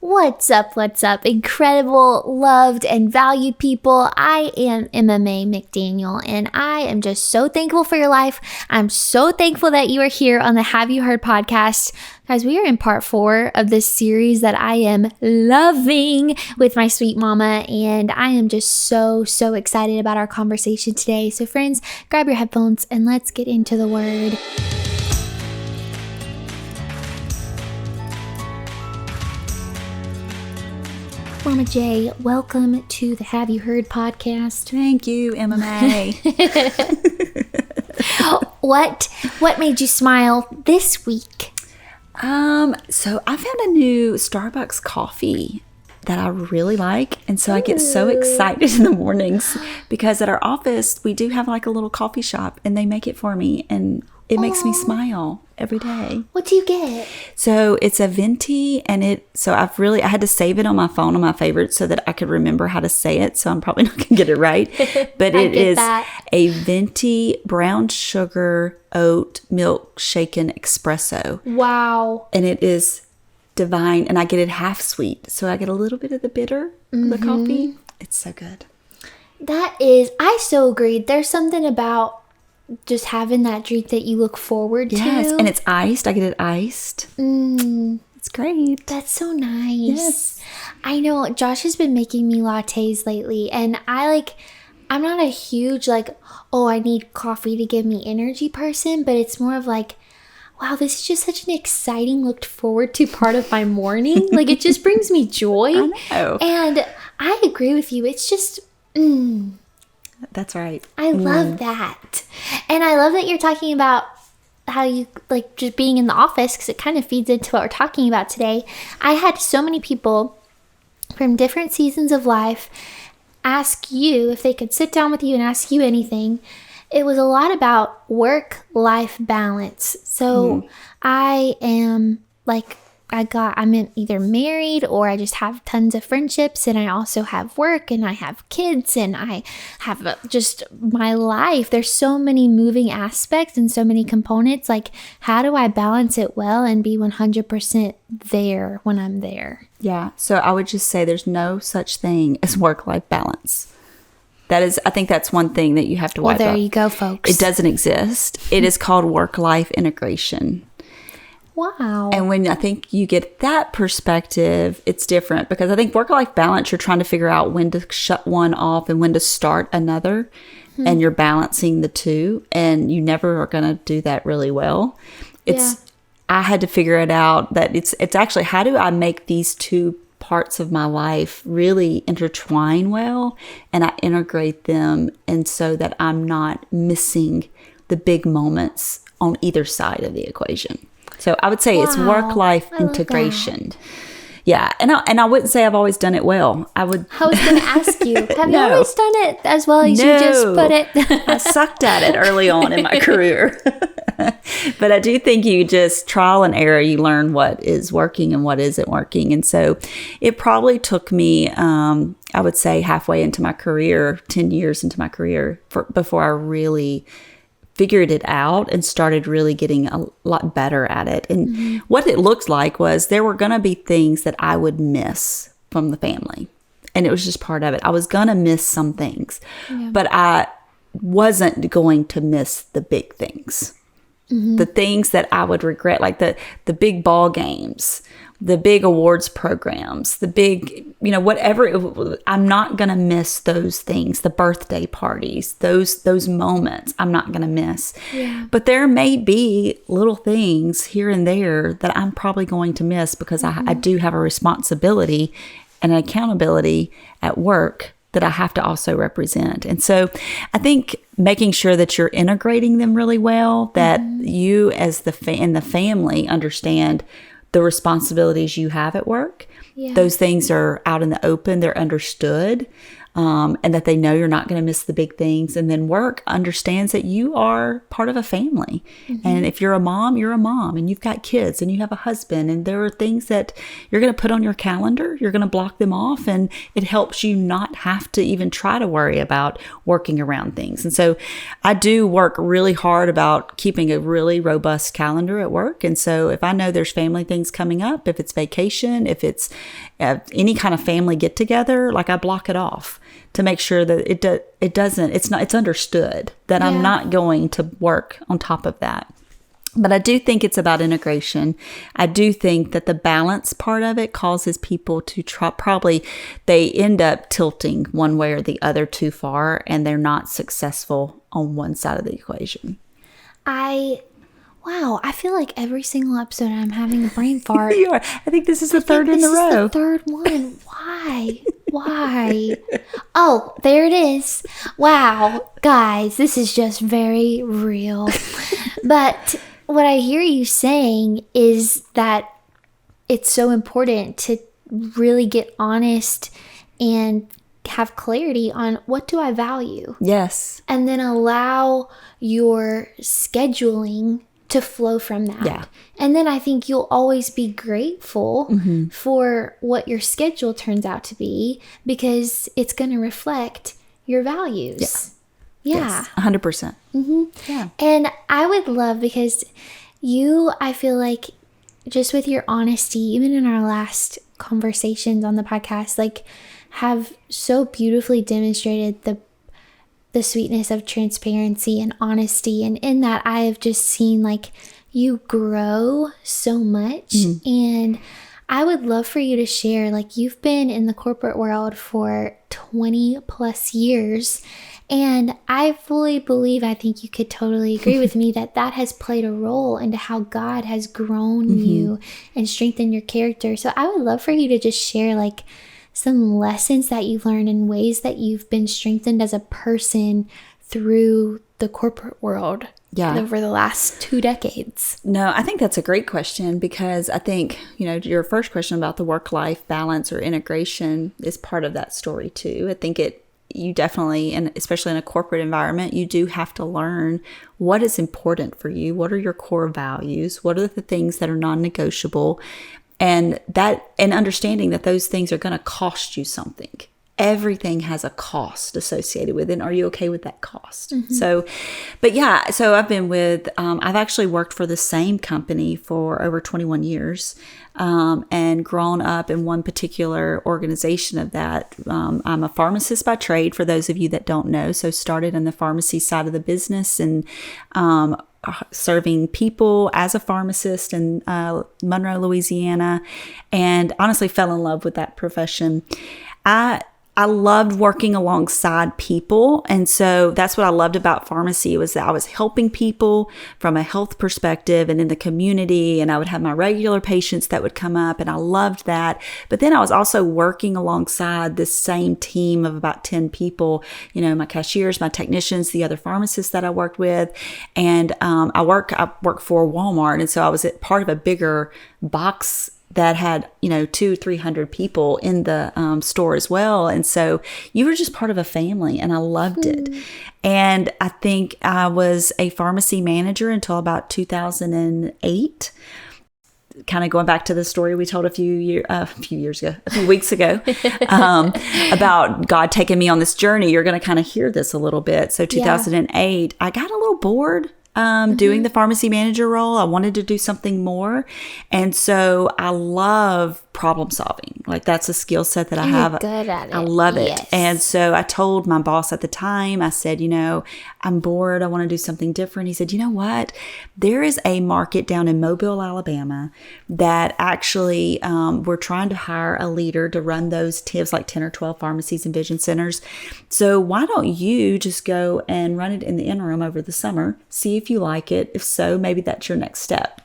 What's up, incredible, loved, and valued people. I am MMA McDaniel, and I am just so thankful for your life. I'm so thankful that you are here on the Have You Heard podcast. Guys, we are in part 4 of this series that I am loving with my sweet mama, and I am just so excited about our conversation today. So friends, grab your headphones and let's get into the word. Momma J, welcome to the Have You Heard podcast. Thank you, MMA. What made you smile this week? So I found a new Starbucks coffee that I really like. And so I get so excited in the mornings because at our office, we do have like a little coffee shop and they make it for me. And it makes me smile every day. What do you get? So it's a venti, and I had to save it on my phone on my favorites so that I could remember how to say it. So I'm probably not going to get it right, but it is a venti brown sugar oat milk shaken espresso. Wow. And it is divine, and I get it half sweet. So I get a little bit of the bitter of the coffee. It's so good. I so agree. There's something about just having that drink that you look forward to. Yes, and it's iced. I get it iced. It's great. That's so nice. Yes. I know Josh has been making me lattes lately, and I'm not a huge I need coffee to give me energy person, but it's more of like, wow, this is just such an exciting, looked forward to part of my morning. It just brings me joy. I know. And I agree with you. It's just, That's right. I love that. And I love that you're talking about how you like just being in the office, because it kind of feeds into what we're talking about today. I had so many people from different seasons of life ask you if they could sit down with you and ask you anything. It was a lot about work-life balance. So I am I'm either married or I just have tons of friendships, and I also have work and I have kids and I have just my life. There's so many moving aspects and so many components. How do I balance it well and be 100% there when I'm there? Yeah. So I would just say there's no such thing as work-life balance. I think that's one thing that you have to wipe up. Well, there you go, folks. It doesn't exist. It is called work-life integration. Wow. And when I think you get that perspective, it's different, because I think work-life balance, you're trying to figure out when to shut one off and when to start another, and you're balancing the two, and you never are going to do that really well. I had to figure it out that it's actually, how do I make these two parts of my life really intertwine well, and I integrate them, and so that I'm not missing the big moments on either side of the equation. So I would say it's work-life integration. Yeah, and I wouldn't say I've always done it well. I was going to ask you, have you always done it as well as you just put it? I sucked at it early on in my career. But I do think you just trial and error, you learn what is working and what isn't working. And so it probably took me, I would say halfway into my career, 10 years into my career, before I really figured it out and started really getting a lot better at it. And what it looked like was there were going to be things that I would miss from the family. And it was just part of it. I was going to miss some things, but I wasn't going to miss the big things. The things that I would regret, like the big ball games, the big awards programs, the big, whatever. I'm not going to miss those things, the birthday parties, those moments I'm not going to miss. Yeah. But there may be little things here and there that I'm probably going to miss, because I do have a responsibility and an accountability at work that I have to also represent. And so I think making sure that you're integrating them really well, that you as the family understand the responsibilities you have at work. Yeah. Those things are out in the open. They're understood. and that they know you're not going to miss the big things. And then work understands that you are part of a family. And if you're a mom, you're a mom, and you've got kids and you have a husband, and there are things that you're going to put on your calendar, you're going to block them off, and it helps you not have to even try to worry about working around things. And so I do work really hard about keeping a really robust calendar at work. And so if I know there's family things coming up, if it's vacation, if it's any kind of family get together, like I block it off to make sure that it's understood that I'm not going to work on top of that. But I do think it's about integration. I do think that the balance part of it causes people to they end up tilting one way or the other too far, and they're not successful on one side of the equation. Wow, I feel like every single episode I'm having a brain fart. You are. I think this is the third in a row. This is the third one. Why? Oh, there it is. Wow, guys, this is just very real. But what I hear you saying is that it's so important to really get honest and have clarity on what do I value. Yes. And then allow your scheduling to flow from that. Yeah. And then I think you'll always be grateful for what your schedule turns out to be, because it's going to reflect your values. Yeah. Yes, 100%. Yeah. And I would love, because I feel like just with your honesty, even in our last conversations on the podcast, like have so beautifully demonstrated the sweetness of transparency and honesty. And in that, I have just seen like you grow so much. And I would love for you to share, like you've been in the corporate world for 20 plus years. And I fully believe, I think you could totally agree with me, that has played a role into how God has grown you and strengthened your character. So I would love for you to just share like some lessons that you've learned and ways that you've been strengthened as a person through the corporate world over the last 2 decades. No, I think that's a great question, because I think, your first question about the work-life balance or integration is part of that story too. I think you definitely, and especially in a corporate environment, you do have to learn what is important for you. What are your core values? What are the things that are non-negotiable? And understanding that those things are going to cost you something. Everything has a cost associated with it. And are you okay with that cost? So I've been I've actually worked for the same company for over 21 years and grown up in one particular organization of that. I'm a pharmacist by trade, for those of you that don't know. So started in the pharmacy side of the business and serving people as a pharmacist in Monroe, Louisiana, and honestly fell in love with that profession. I loved working alongside people. And so that's what I loved about pharmacy, was that I was helping people from a health perspective and in the community. And I would have my regular patients that would come up, and I loved that. But then I was also working alongside this same team of about 10 people, my cashiers, my technicians, the other pharmacists that I worked with. And I work for Walmart. And so I was part of a bigger box that had, 200-300 people in the store as well. And so you were just part of a family, and I loved it. And I think I was a pharmacy manager until about 2008. Kind of going back to the story we told a few weeks ago, about God taking me on this journey. You're going to kind of hear this a little bit. So 2008, I got a little bored doing the pharmacy manager role. I wanted to do something more. And so I love problem solving. Like that's a skill set that I have. You're good at it. I love it. Yes. And so I told my boss at the time, I said, I'm bored. I want to do something different. He said, you know what? There is a market down in Mobile, Alabama that actually we're trying to hire a leader to run those tips, like 10 or 12 pharmacies and vision centers. So why don't you just go and run it in the interim over the summer, see if you like it. If so, maybe that's your next step.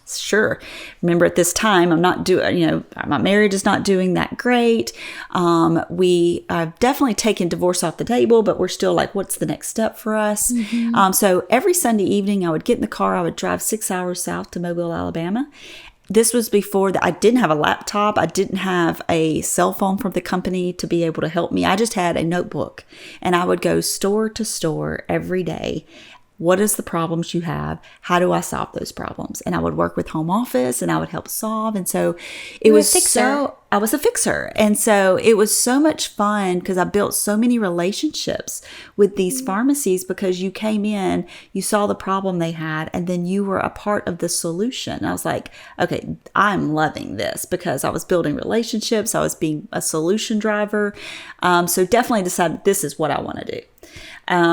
Sure. Remember, at this time, my marriage is not doing that great. I've definitely taken divorce off the table, but we're still like, what's the next step for us? So every Sunday evening, I would get in the car. I would drive 6 hours south to Mobile, Alabama. this was before that I didn't have a laptop. I didn't have a cell phone from the company to be able to help me. I just had a notebook, and I would go store to store every day. What is the problems you have? How do I solve those problems? And I would work with home office, and I would help solve. And so it was I was a fixer. And so it was so much fun because I built so many relationships with these pharmacies, because you came in, you saw the problem they had, and then you were a part of the solution. I was like, okay, I'm loving this, because I was building relationships. I was being a solution driver. So definitely decided this is what I want to do.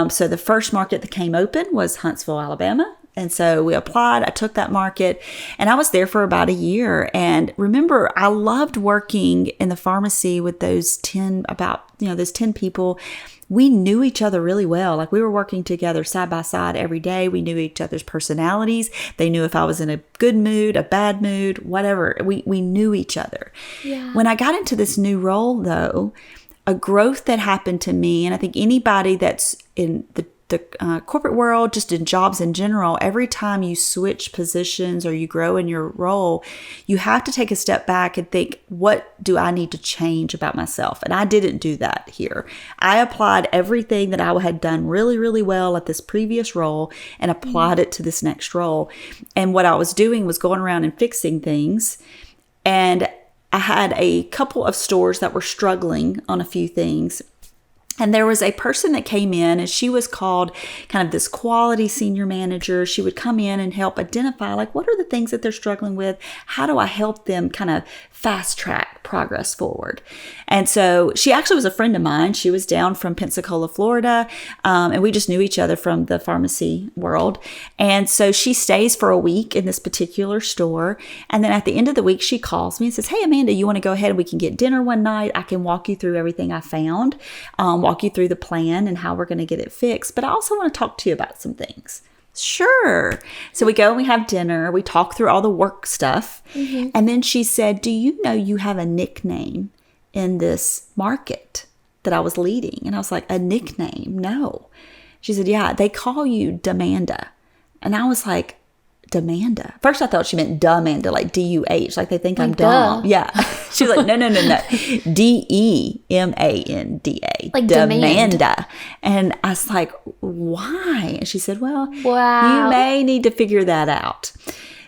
So the first market that came open was Huntsville, Alabama. And so we applied. I took that market, and I was there for about a year. And remember, I loved working in the pharmacy with those 10 people. We knew each other really well. Like, we were working together side by side every day. We knew each other's personalities. They knew if I was in a good mood, a bad mood, whatever. We knew each other. Yeah. When I got into this new role, though, a growth that happened to me, and I think anybody that's in the corporate world, just in jobs in general, every time you switch positions or you grow in your role, you have to take a step back and think, what do I need to change about myself? And I didn't do that here. I applied everything that I had done really, really well at this previous role and applied it to this next role. And what I was doing was going around and fixing things. And I had a couple of stores that were struggling on a few things. And there was a person that came in, and she was called kind of this quality senior manager. She would come in and help identify, like, what are the things that they're struggling with? How do I help them kind of fast track progress forward? And so she actually was a friend of mine. She was down from Pensacola, Florida, and we just knew each other from the pharmacy world. And so she stays for a week in this particular store. And then at the end of the week, she calls me and says, hey, Amanda, you want to go ahead and we can get dinner one night? I can walk you through everything I found. Walk you through the plan and how we're going to get it fixed. But I also want to talk to you about some things. Sure. So we go and we have dinner. We talk through all the work stuff. Mm-hmm. And then she said, do you know you have a nickname in this market that I was leading? And I was like, a nickname? No. She said, yeah, they call you Demanda. And I was like, Demanda. First, I thought she meant Demanda, like D-U-H, like they think I'm dumb. Yeah. She was like, no. D-E-M-A-N-D-A. Like Demanda. And I was like, why? And she said, well, wow, you may need to figure that out.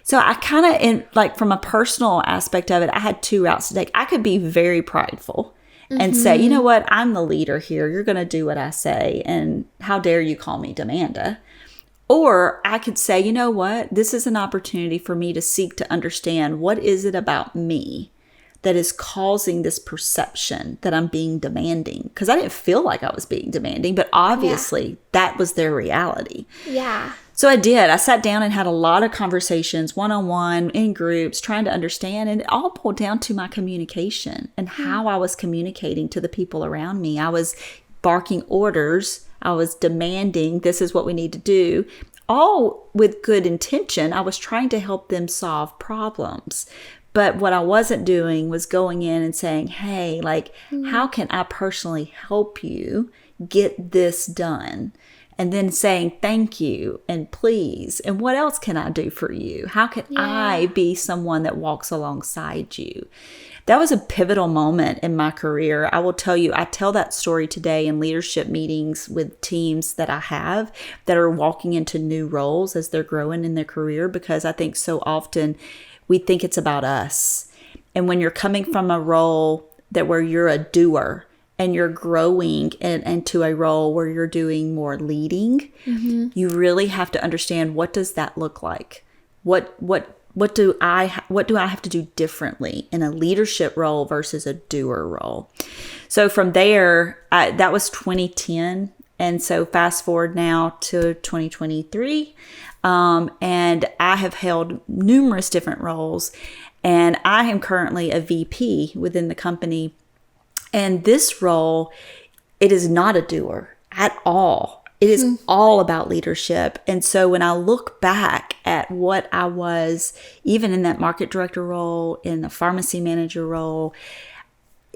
So I kind of, from a personal aspect of it, I had two routes to take. I could be very prideful and say, you know what, I'm the leader here. You're going to do what I say. And how dare you call me Demanda? Or I could say, you know what, this is an opportunity for me to seek to understand what is it about me that is causing this perception that I'm being demanding. Because I didn't feel like I was being demanding, but obviously that was their reality. Yeah. So I did. I sat down and had a lot of conversations, one-on-one, in groups, trying to understand. And it all boiled down to my communication and how I was communicating to the people around me. I was barking orders. I was demanding, this is what we need to do, all with good intention. I was trying to help them solve problems. But what I wasn't doing was going in and saying, hey, how can I personally help you get this done? And then saying thank you and please. And what else can I do for you? How can I be someone that walks alongside you? That was a pivotal moment in my career. I will tell you, I tell that story today in leadership meetings with teams that I have that are walking into new roles as they're growing in their career, because I think so often we think it's about us. And when you're coming from a role where you're a doer and you're growing into a role where you're doing more leading, you really have to understand, what does that look like? What do I have to do differently in a leadership role versus a doer role? So from there, that was 2010. And so fast forward now to 2023. And I have held numerous different roles. And I am currently a VP within the company. And this role, it is not a doer at all. It is all about leadership. And so when I look back at what I was, even in that market director role, in the pharmacy manager role,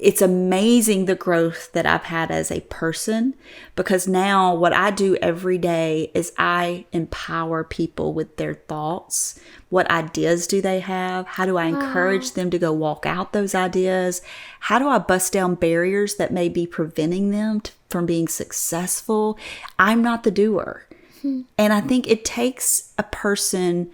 it's amazing the growth that I've had as a person, because now what I do every day is I empower people with their thoughts. What ideas do they have? How do I encourage them to go walk out those ideas? How do I bust down barriers that may be preventing them from being successful? I'm not the doer. And I think it takes a person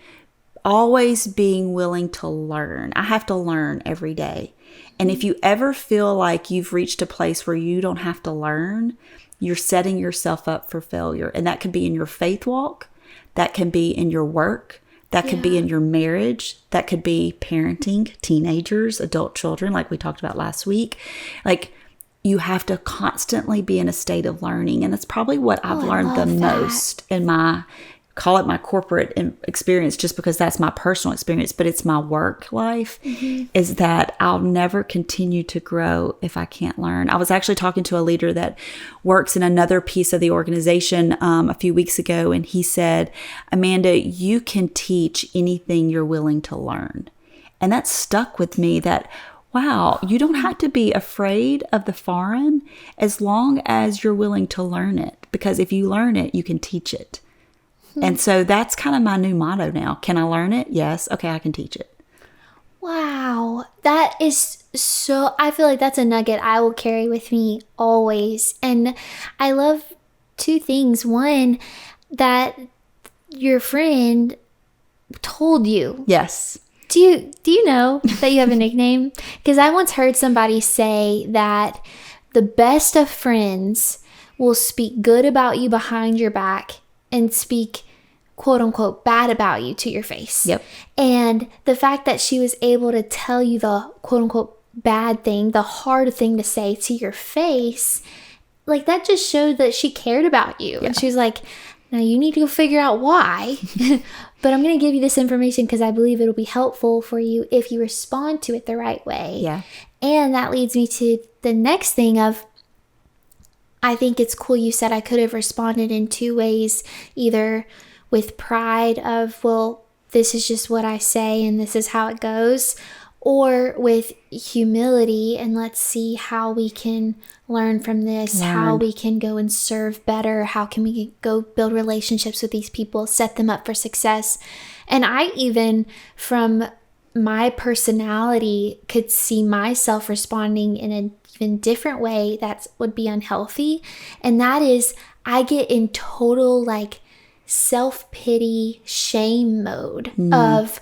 always being willing to learn. I have to learn every day. And if you ever feel like you've reached a place where you don't have to learn, you're setting yourself up for failure. And that could be in your faith walk. That can be in your work. That could be in your marriage. That could be parenting teenagers, adult children, like we talked about last week. Like, you have to constantly be in a state of learning. And that's probably what I've learned the most in my, call it my corporate experience, just because that's my personal experience, but it's my work life, is that I'll never continue to grow if I can't learn. I was actually talking to a leader that works in another piece of the organization a few weeks ago, and he said, Amanda, you can teach anything you're willing to learn. And that stuck with me, that wow, you don't have to be afraid of the foreign as long as you're willing to learn it. Because if you learn it, you can teach it. And so that's kind of my new motto now. Can I learn it? Yes. Okay, I can teach it. Wow. That is so, I feel like that's a nugget I will carry with me always. And I love two things. One, that your friend told you. Yes. Do you know that you have a nickname? Because I once heard somebody say that the best of friends will speak good about you behind your back and speak quote unquote bad about you to your face. Yep. And the fact that she was able to tell you the quote unquote bad thing, the hard thing to say to your face, like that just showed that she cared about you. Yeah. And she was like, now you need to go figure out why, but I'm going to give you this information because I believe it'll be helpful for you if you respond to it the right way. Yeah. And that leads me to the next thing of, I think it's cool you said I could have responded in two ways, either with pride of, well, this is just what I say and this is how it goes, or with humility and let's see how we can learn from this, how we can go and serve better, how can we go build relationships with these people, set them up for success. And I even, from my personality, could see myself responding in an even different way that would be unhealthy. And that is, I get in total like self-pity, shame mode of,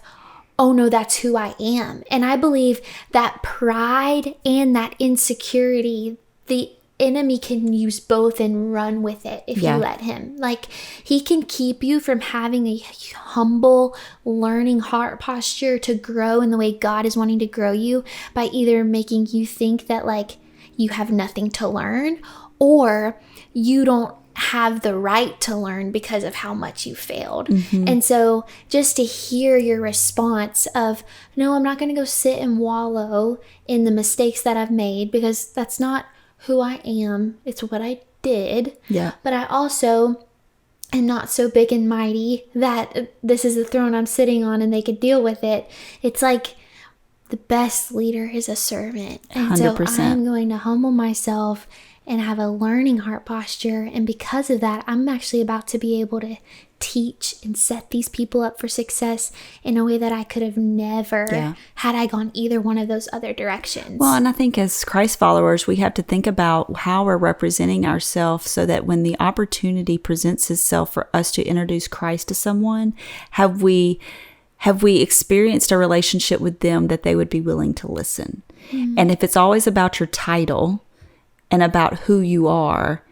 oh no, that's who I am. And I believe that pride and that insecurity, the enemy can use both and run with it if you let him. Like, he can keep you from having a humble, learning heart posture to grow in the way God is wanting to grow you, by either making you think that like you have nothing to learn, or you don't have the right to learn because of how much you failed. And so just to hear your response of, no, I'm not going to go sit and wallow in the mistakes that I've made, because that's not who I am. It's what I did. Yeah. But I also am not so big and mighty that this is the throne I'm sitting on and they could deal with it. It's like, the best leader is a servant. And 100%. So I'm going to humble myself and have a learning heart posture. And because of that, I'm actually about to be able to teach and set these people up for success in a way that I could have never had I gone either one of those other directions. Well, and I think as Christ followers, we have to think about how we're representing ourselves so that when the opportunity presents itself for us to introduce Christ to someone, have we experienced a relationship with them that they would be willing to listen? And if it's always about your title and about who you are,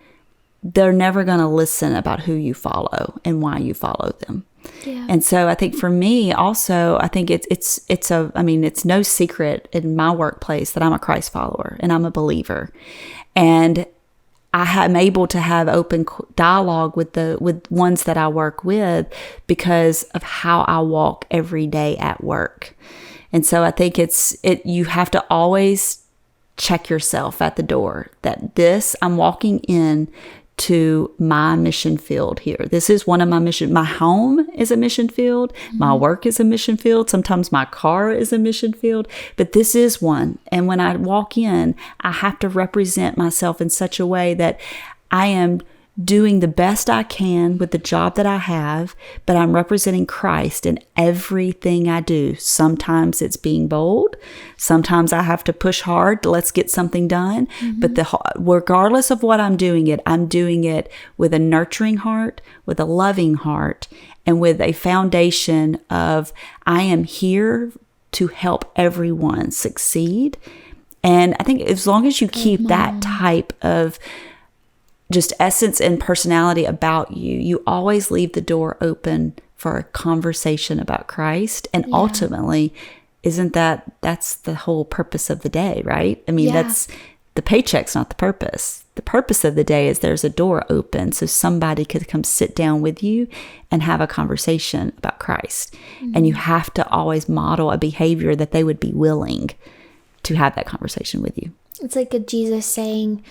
they're never going to listen about who you follow and why you follow them. Yeah. And so I think for me also, I think it's no secret in my workplace that I'm a Christ follower and I'm a believer. And I am able to have open dialogue with ones that I work with because of how I walk every day at work. And so I think you have to always check yourself at the door that I'm walking in to my mission field here. This is one of my mission. My home is a mission field. My work is a mission field. Sometimes my car is a mission field, but this is one. And when I walk in, I have to represent myself in such a way that I am doing the best I can with the job that I have, but I'm representing Christ in everything I do. Sometimes it's being bold. Sometimes I have to push hard. Let's get something done. But regardless of what I'm doing it with a nurturing heart, with a loving heart, and with a foundation of I am here to help everyone succeed. And I think as long as you keep that type of just essence and personality about you, you always leave the door open for a conversation about Christ. And ultimately, that's the whole purpose of the day, right? I mean, that's the paycheck's not the purpose. The purpose of the day is there's a door open so somebody could come sit down with you and have a conversation about Christ. And you have to always model a behavior that they would be willing to have that conversation with you. It's like a Jesus saying,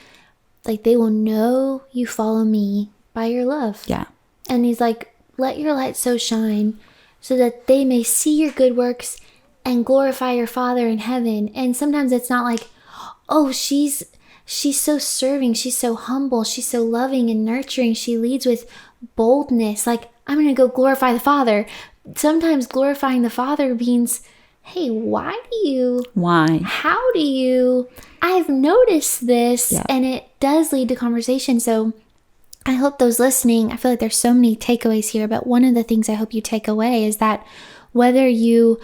like, they will know you follow me by your love. Yeah. And he's like, let your light so shine so that they may see your good works and glorify your Father in heaven. And sometimes it's not like, oh, she's so serving. She's so humble. She's so loving and nurturing. She leads with boldness. Like, I'm going to go glorify the Father. Sometimes glorifying the Father means, hey, how do you, I've noticed this, and it does lead to conversation. So I hope those listening, I feel like there's so many takeaways here, but one of the things I hope you take away is that whether the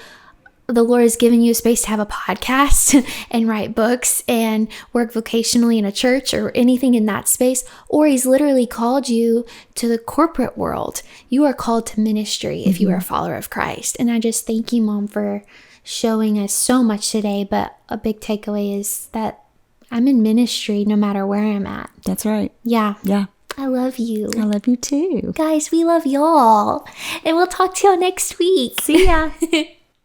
Lord has given you a space to have a podcast and write books and work vocationally in a church or anything in that space, or he's literally called you to the corporate world, you are called to ministry if you are a follower of Christ. And I just thank you, Mom, for showing us so much today. But a big takeaway is that I'm in ministry no matter where I'm at. That's right. Yeah. Yeah. I love you. I love you too. Guys, we love y'all. And we'll talk to y'all next week. See ya.